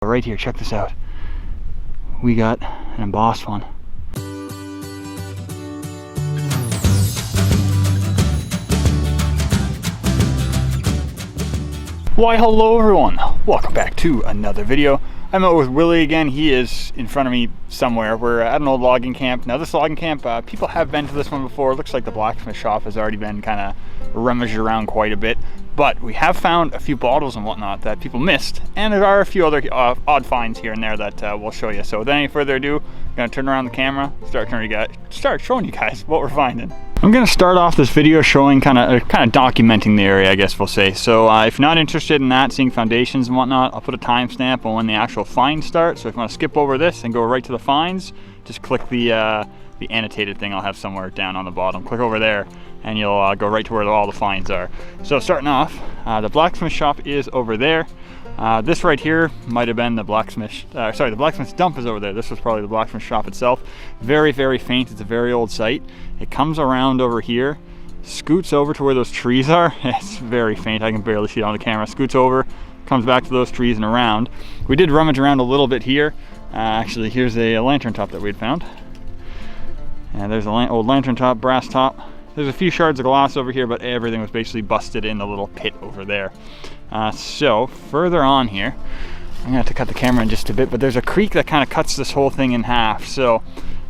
Right here, check this out. We got an embossed one. Why, hello everyone, welcome back to another video. I'm out with Willie again. He is in front of me somewhere. We're at an old logging camp. Now this logging camp, people have been to this one before. It looks like the blacksmith shop has already been kind of rummaged around quite a bit, but we have found a few bottles and whatnot that people missed, and there are a few other odd finds here and there that we'll show you. So without any further ado, I'm gonna turn around the camera, start showing you guys what we're finding. I'm gonna start off this video showing kind of documenting the area, I guess we'll say. So if you're not interested in that, seeing foundations and whatnot, I'll put a timestamp on when the actual finds start. So if you want to skip over this and go right to the finds, just click the annotated thing I'll have somewhere down on the bottom. Click over there and you'll go right to where all the finds are. So starting off, the blacksmith shop is over there. This right here might have been the blacksmith, the blacksmith's dump is over there. This was probably the blacksmith shop itself. Very, very faint, it's a very old site. It comes around over here, scoots over to where those trees are. It's very faint, I can barely see it on the camera. Scoots over, comes back to those trees and around. We did rummage around a little bit here. Actually, here's a lantern top that we'd found. And there's an old lantern top, brass top. There's a few shards of glass over here, but everything was basically busted in the little pit over there. So further on here, I'm gonna have to cut the camera in just a bit, but there's a creek that kind of cuts this whole thing in half. So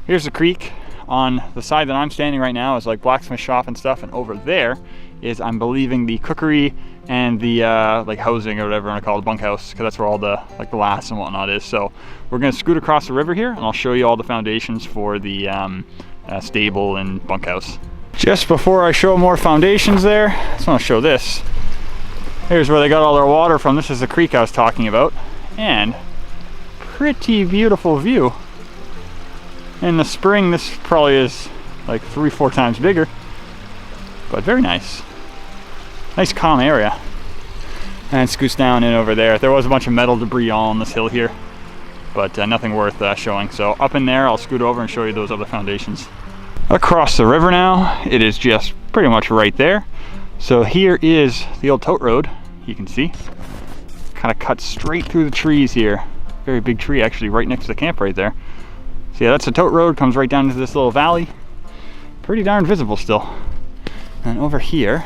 here's the creek. On the side that I'm standing right now is like blacksmith shop and stuff, and over there is, I'm believing, the cookery and the like housing or whatever you want to call it, bunkhouse, because that's where all the like the laths and whatnot is. So we're gonna scoot across the river here, and I'll show you all the foundations for the stable and bunkhouse. Just before I show more foundations there, I just want to show this. Here's where they got all their water from. This is the creek I was talking about, and pretty beautiful view. In the spring, this probably is like 3-4 times bigger, but very nice. Nice calm area. And it scoots down in over there. There was a bunch of metal debris all on this hill here, but nothing worth showing. So up in there, I'll scoot over and show you those other foundations. Across the river now, it is just pretty much right there. So here is the old tote road, you can see. Kind of cuts straight through the trees here. Very big tree actually right next to the camp right there. So yeah, that's the tote road, comes right down into this little valley. Pretty darn visible still. And over here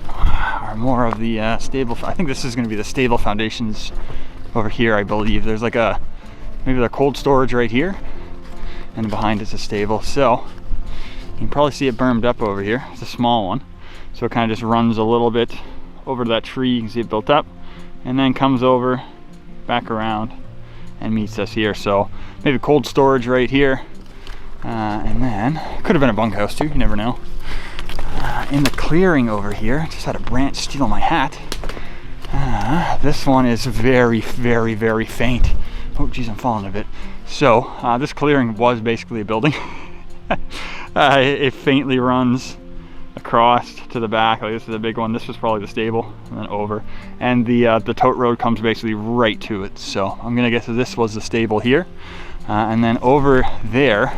are more of the stable. I think this is going to be the stable foundations over here, I believe. There's like maybe the cold storage right here, and behind is a stable. So you can probably see it bermed up over here. It's a small one, so it kind of just runs a little bit over to that tree. You can see it built up, and then comes over back around and meets us here. So maybe cold storage right here, and then could have been a bunkhouse too, you never know. In the clearing over here, just had a branch steal my hat. This one is very, very, very faint. Oh geez, I'm falling a bit. So this clearing was basically a building. It faintly runs across to the back. Like, this is a big one. This was probably the stable, and then over. And the tote road comes basically right to it. So I'm gonna guess that this was the stable here. And then over there,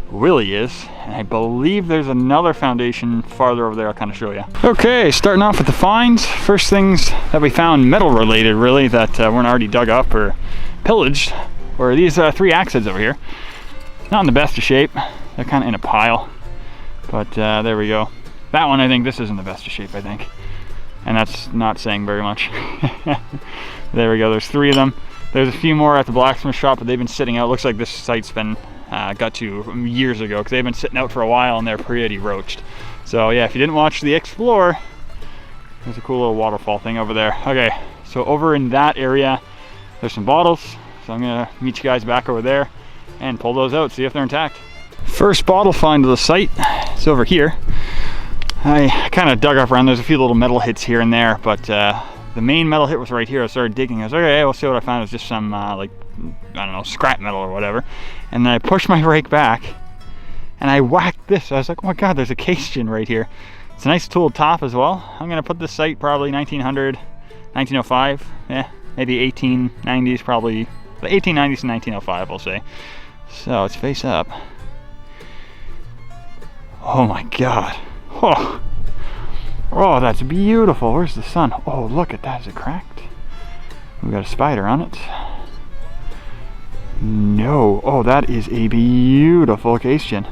Willie is. And I believe there's another foundation farther over there. I'll kind of show you. Okay, starting off with the finds. First things that we found metal related, really, that weren't already dug up or pillaged, were these 3 axe heads over here. Not in the best of shape. They're kind of in a pile, but there we go. That one, I think this is in the best of shape, I think. And that's not saying very much. There we go, there's 3 of them. There's a few more at the blacksmith shop, but they've been sitting out. Looks like this site's been got to years ago, because they've been sitting out for a while and they're pretty roached. So yeah, if you didn't watch the Explore, there's a cool little waterfall thing over there. Okay, so over in that area, there's some bottles. So I'm gonna meet you guys back over there and pull those out, see if they're intact. First bottle find of the site is over here. I kind of dug up around. There's a few little metal hits here and there, but the main metal hit was right here. I started digging. I was like, okay, we'll see what I found. It was just some like, I don't know, scrap metal or whatever. And then I pushed my rake back and I whacked this. I was like, oh my god, there's a Cajun right here. It's a nice tooled top as well. I'm gonna put this site probably 1900, 1905, yeah, maybe 1890s, probably the 1890s and 1905, we'll say. So it's face up. Oh my god. Oh, that's beautiful. Where's the sun? Oh, look at that. Is it cracked? We got a spider on it. No. Oh, that is a beautiful Castien.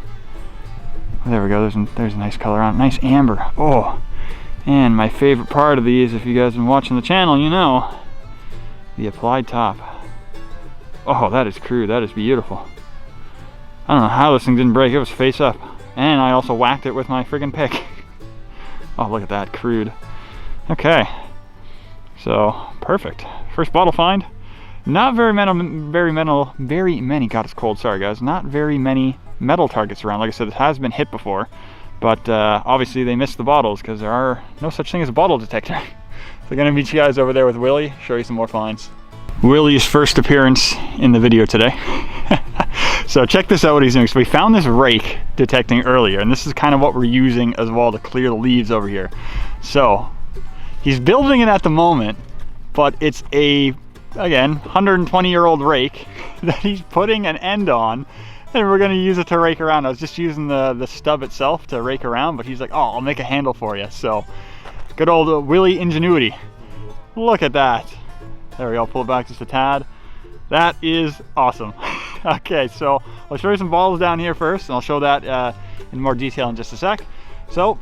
Oh, there we go. There's a nice color on it. Nice amber. Oh, and my favorite part of these, if you guys have been watching the channel, you know, the applied top. Oh, that is crude. That is beautiful. I don't know how this thing didn't break. It was face up. And I also whacked it with my friggin' pick. Oh, look at that. Crude. Okay. So, perfect. First bottle find. Not very many, God, it's cold, sorry guys. Not very many metal targets around. Like I said, it has been hit before. But obviously they missed the bottles because there are no such thing as a bottle detector. So I'm gonna meet you guys over there with Willie, show you some more finds. Willie's first appearance in the video today. So check this out what he's doing. So we found this rake detecting earlier, and this is kind of what we're using as well to clear the leaves over here. So he's building it at the moment, but it's a, again, 120-year-old rake that he's putting an end on, and we're gonna use it to rake around. I was just using the stub itself to rake around, but he's like, oh, I'll make a handle for you. So good old Willie Ingenuity. Look at that. There we go, pull it back just a tad. That is awesome. Okay, so I'll show you some bottles down here first, and I'll show that in more detail in just a sec. So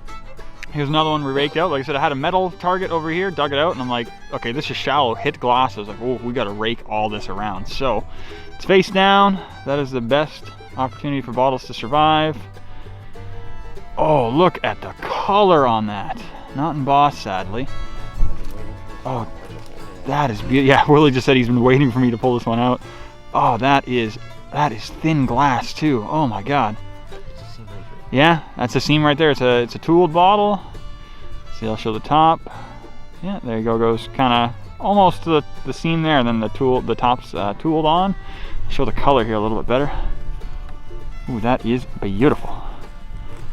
here's another one we raked out. Like I said, I had a metal target over here, dug it out, and I'm like, okay, this is shallow, hit glass. I was like, oh, we gotta rake all this around. So it's face down. That is the best opportunity for bottles to survive. Oh, look at the color on that. Not embossed, sadly. Oh, that is beautiful. Yeah, Willie just said he's been waiting for me to pull this one out. Oh, that is thin glass too. Oh my God. Yeah, that's a seam right there. It's a tooled bottle. See, I'll show the top. Yeah, there you go. Goes kind of almost to the seam there, and then the top's tooled on. I'll show the color here a little bit better. Ooh, that is beautiful.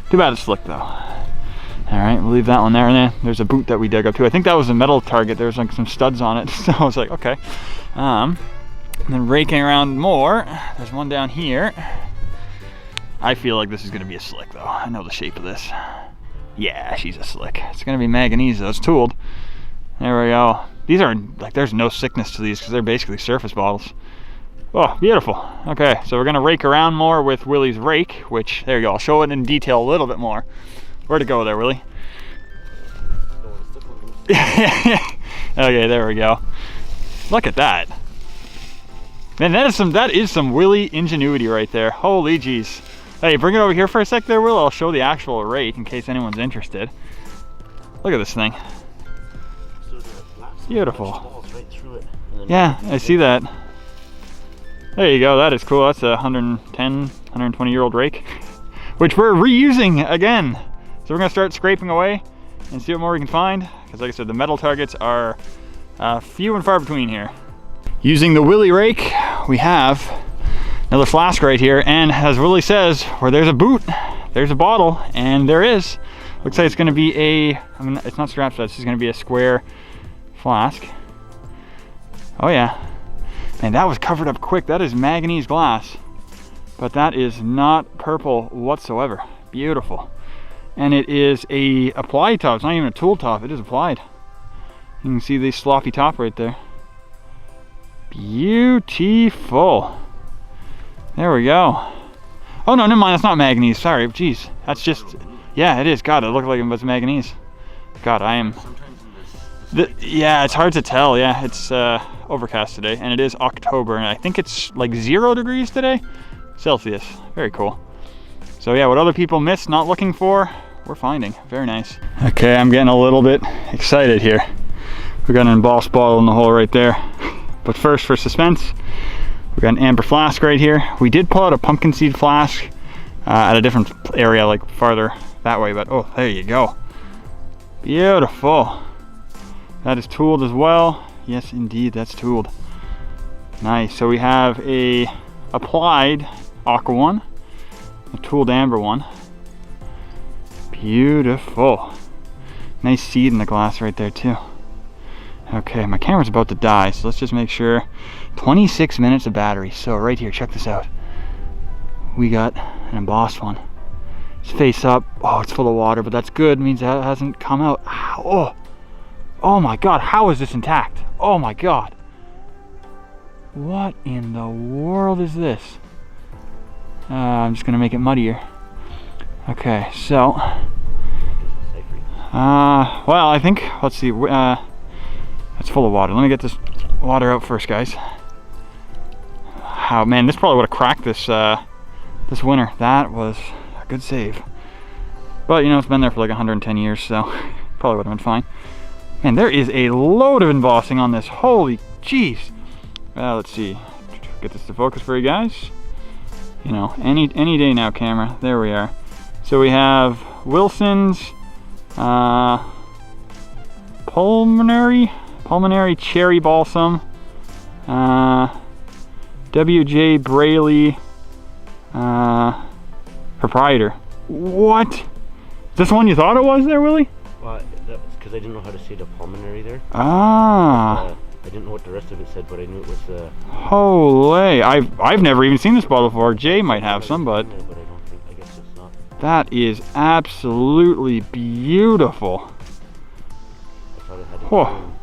Too bad it's slick though. All right, we'll leave that one there. And then there's a boot that we dug up too. I think that was a metal target. There's like some studs on it. So I was like, okay. And then raking around more, there's one down here. I feel like this is gonna be a slick though. I know the shape of this. Yeah, she's a slick. It's gonna be manganese though, it's tooled. There we go. These are, like, there's no thickness to these because they're basically surface bottles. Oh, beautiful. Okay, so we're gonna rake around more with Willie's rake, which, there you go, I'll show it in detail a little bit more. Where'd it go there, Willie? Okay, there we go. Look at that. Man, that is some Willie Ingenuity right there. Holy jeez. Hey, bring it over here for a sec there, Will. I'll show the actual rake in case anyone's interested. Look at this thing. Beautiful. Yeah, I see that. There you go, that is cool. That's a 110, 120-year-old rake, which we're reusing again. So we're gonna start scraping away and see what more we can find. Because like I said, the metal targets are few and far between here. Using the Willie rake, we have another flask right here. And as Willie says, where there's a boot, there's a bottle, and there is. Looks like it's gonna be it's not strapped, but it's just gonna be a square flask. Oh yeah. Man, that was covered up quick. That is manganese glass. But that is not purple whatsoever. Beautiful. And it is a applied top. It's not even a tool top, it is applied. You can see the sloppy top right there. Beautiful. There we go. Oh no, never mind, that's not manganese, sorry, jeez. That's just, yeah, it is. God, it looked like it was manganese. God, I am, yeah, it's hard to tell. Yeah, it's overcast today, and it is October, and I think it's like 0 degrees today, Celsius. Very cool. So yeah, what other people miss not looking for, we're finding. Very nice. Okay, I'm getting a little bit excited here. We got an embossed bottle in the hole right there. But first, for suspense, we got an amber flask right here. We did pull out a pumpkin seed flask at a different area, like farther that way, but oh, there you go. Beautiful. That is tooled as well. Yes, indeed, that's tooled. Nice. So we have a applied aqua one, a tooled amber one. Beautiful. Nice seed in the glass right there too. Okay, my camera's about to die, so let's just make sure. 26 minutes of battery. So right here, check this out. We got an embossed one. It's face up. Oh, it's full of water, but that's good. It means it hasn't come out. Oh, oh my God, how is this intact? Oh my God. What in the world is this? I'm just gonna make it muddier. Okay, so well, I think, let's see, it's full of water. Let me get this water out first, guys. Oh man, this probably would have cracked this this winter. That was a good save. But you know, it's been there for like 110 years, so probably would have been fine. Man, there is a load of embossing on this. Holy jeez. Let's see. Get this to focus for you guys. You know, any day now, camera. There we are. So we have Wilson's pulmonary cherry balsam, W.J. Braley proprietor. What? Is this the one you thought it was there, Willie? Well, that was because I didn't know how to say the pulmonary there. Ah. But, I didn't know what the rest of it said, but I knew it was. Holy! I've never even seen this bottle before. Jay might have some, but. But I don't think. I guess it's not. That is absolutely beautiful. I thought it had a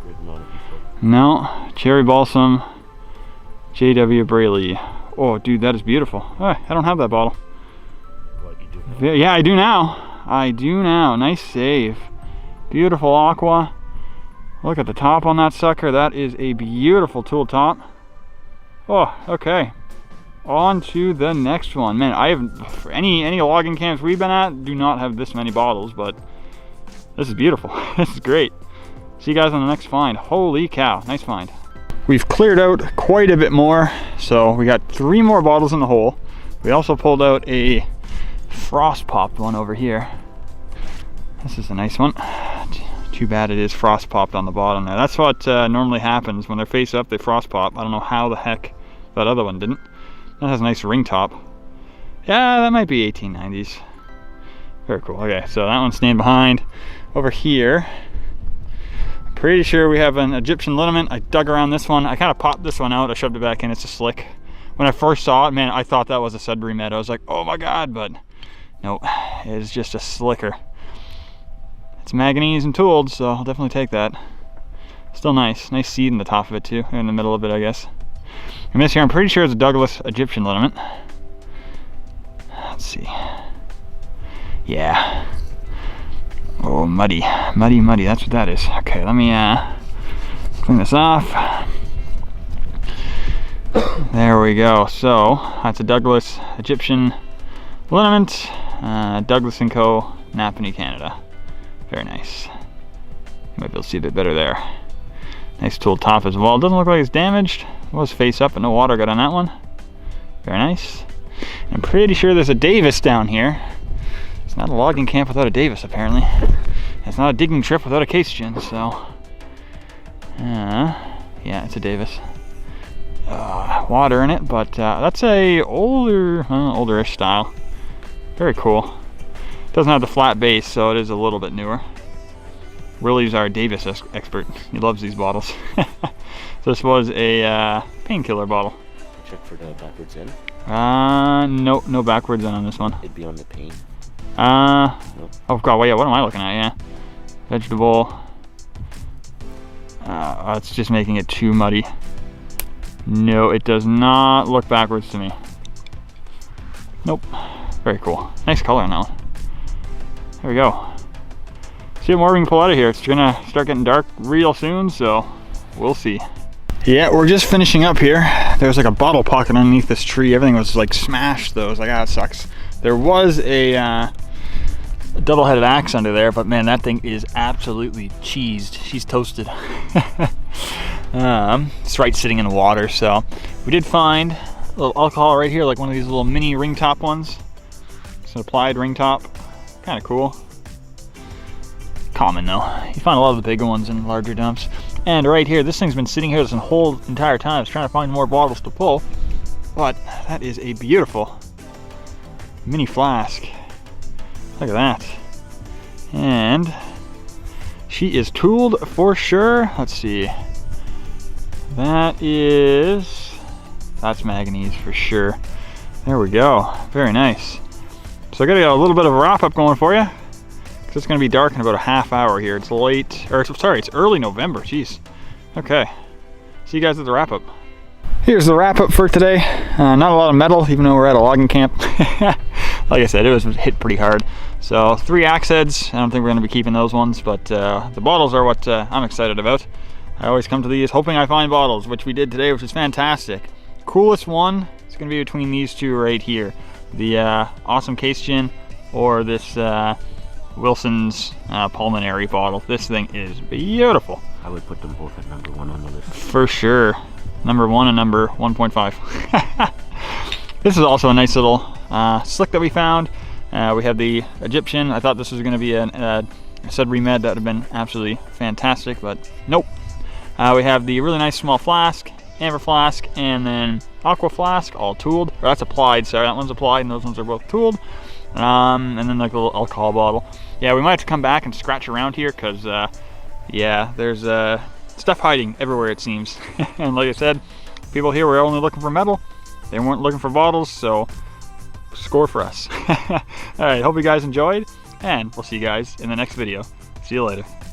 written on it before. No, cherry balsam, J.W. Braley. Oh, dude, that is beautiful. Oh, I don't have that bottle. What, you do now? Yeah, I do now. I do now. Nice save. Beautiful aqua. Look at the top on that sucker. That is a beautiful tool top. Oh, okay. On to the next one. Man, I have any logging camps we've been at do not have this many bottles, but this is beautiful. This is great. See you guys on the next find. Holy cow, nice find. We've cleared out quite a bit more, so we got 3 more bottles in the hole. We also pulled out a frost popped one over here. This is a nice one. Too bad it is frost popped on the bottom there. That's what normally happens when they're face up, they frost pop. I don't know how the heck that other one didn't. That has a nice ring top. Yeah, that might be 1890s. Very cool. Okay, so that one's staying behind. Over here, I'm pretty sure we have an Egyptian liniment. I dug around this one. I kind of popped this one out. I shoved it back in. It's a slick. When I first saw it, man, I thought that was a Sudbury meadow. I was like, oh my god, but no, it is just a slicker. It's manganese and tooled, so I'll definitely take that. Still nice. Nice seed in the top of it too, in the middle of it, I guess. And this here, I'm pretty sure it's a Douglas Egyptian liniment. Let's see. Yeah. Oh, muddy. That's what that is. Okay, let me clean this off. There we go. So, that's a Douglas Egyptian liniment. Douglas & Co. Napanee, Canada. Very nice. You might be able to see a bit better there. Nice tool top as well. It doesn't look like it's damaged. It was face up, but no water got on that one. Very nice. And I'm pretty sure there's a Davis down here. It's not a logging camp without a Davis, apparently. It's not a digging trip without a case gin, so. Yeah, it's a Davis. Water in it, but that's a older-ish style. Very cool. Doesn't have the flat base, so it is a little bit newer. Willie's our Davis expert. He loves these bottles. So this was a painkiller bottle. Check for the backwards in. No backwards in on this one. It'd be on the pain. Oh god, wait, what am I looking at? Yeah, vegetable. It's just making it too muddy. No, it does not look backwards to me. Nope. Very cool. Nice color on that one. There we go. See what more we can pull out of here. It's gonna start getting dark real soon, so we'll see. Yeah, we're just finishing up here. There's like a bottle pocket underneath this tree. Everything was like smashed though. I was like, ah, it sucks. There was a double-headed axe under there, but man, that thing is absolutely cheesed. She's toasted. It's right sitting in the water, so we did find a little alcohol right here, like one of these little mini ring top ones. It's an applied ring top. Kind of cool. Common though. You find a lot of the bigger ones in larger dumps. And right here, this thing's been sitting here this whole entire time. I was trying to find more bottles to pull, but that is a beautiful mini flask. Look at that. And she is tooled for sure. Let's see. That's manganese for sure. There we go. Very nice. So I gotta get a little bit of a wrap up going for you. Cause it's gonna be dark in about a half hour here. It's late, or sorry, it's early November. Jeez. Okay. See you guys at the wrap up. Here's the wrap up for today. Not a lot of metal, even though we're at a logging camp. Like I said, it was hit pretty hard. So 3 axe heads. I don't think we're going to be keeping those ones, but the bottles are what I'm excited about. I always come to these hoping I find bottles, which we did today, which is fantastic. Coolest one is going to be between these two right here. The awesome case gin or this Wilson's pulmonary bottle. This thing is beautiful. I would put them both at number 1 on the list. For sure. Number 1 and number 1.5. This is also a nice little slick that we found. We have the Egyptian. I thought this was going to be a Sudbury Med. That would have been absolutely fantastic, but nope. We have the really nice small flask, amber flask, and then aqua flask, all tooled. Or that's applied, sorry, that one's applied, and those ones are both tooled. And then like a little alcohol bottle. Yeah, we might have to come back and scratch around here, because yeah, there's stuff hiding everywhere it seems. And like I said, people here were only looking for metal. They weren't looking for bottles, so score for us. Alright, hope you guys enjoyed, and we'll see you guys in the next video. See you later.